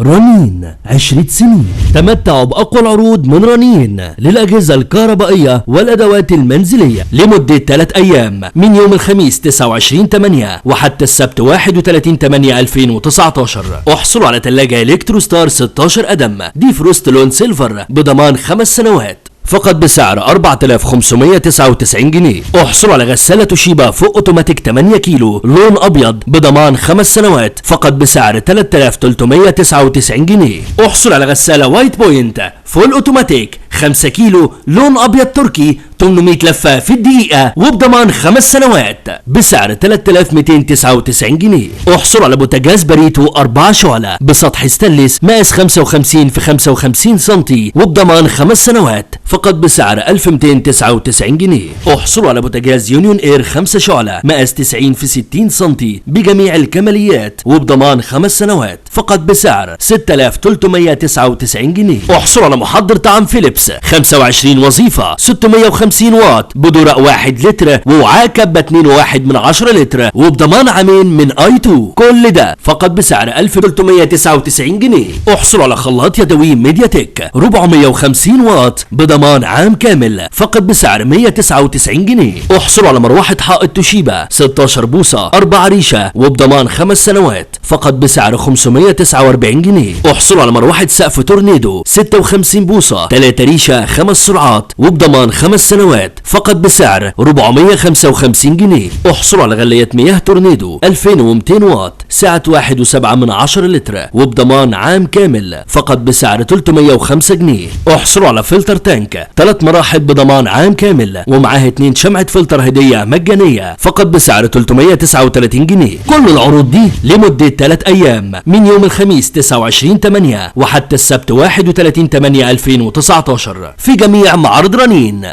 رنين 10 سنين. تمتعوا بأقوى العروض من رنين للأجهزة الكهربائية والأدوات المنزلية لمدة 3 أيام من يوم الخميس 29/8 وحتى السبت 31/8/2019. احصلوا على ثلاجة إلكتروستار 16 قدم دي فروست لون سيلفر بضمان 5 سنوات فقط بسعر 4599 جنيه. احصلوا على غسالة توشيبا فوق اوتوماتيك 8 كيلو لون ابيض بضمان 5 سنوات فقط بسعر 3399 جنيه. احصلوا على غسالة وايت بوينت فول اوتوماتيك 5 كيلو لون ابيض تركي 800 لفة في الدقيقة وبضمان 5 سنوات بسعر 3299 جنيه. احصلوا على بوتاجاز باريتو 4 شعلة بسطح ستانلس مقاس 55 في 55 سنتي وبضمان 5 سنوات فقط بسعر 1299 جنيه. احصلوا على بوتاجاز يونيون اير 5 شعلة مقاس 90 في 60 سنتي بجميع الكماليات وبضمان 5 سنوات فقط بسعر 6399 جنيه. احصلوا على محضر طعام فيليبس 25 وظيفة 650 واط بدورق 1 لتر ووعاء كبة 2.1 لتر وبضمان عامين من i2 كل ده فقط بسعر 1399 جنيه. احصلوا على خلاط يدوي ميديا تك 450 واط بضمان عام كامل فقط بسعر 199 جنيه. احصلوا على مروحة حائط توشيبا 16 بوصة 4 ريشة وبضمان 5 سنوات فقط بسعر 549 جنيه. احصلوا على مروحة سقف تورنيدو 56 بوصة 3 ريشة 5 سرعات وبضمان 5 سنوات فقط بسعر 455 جنيه. احصلوا على غلية مياه تورنيدو 2200 واط سعة 1.7 لتر وبضمان عام كامل فقط بسعر 305 جنيه. احصلوا على فلتر تانك 3 مراحل بضمان عام كامل ومعاه 2 شمعة فلتر هدية مجانية فقط بسعر 339 جنيه. كل العروض دي لمدة 3 أيام من يوم الخميس 29/8 وحتى السبت 31/8/2019 في جميع معارض رنين.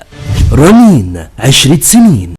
رنين 10 سنين.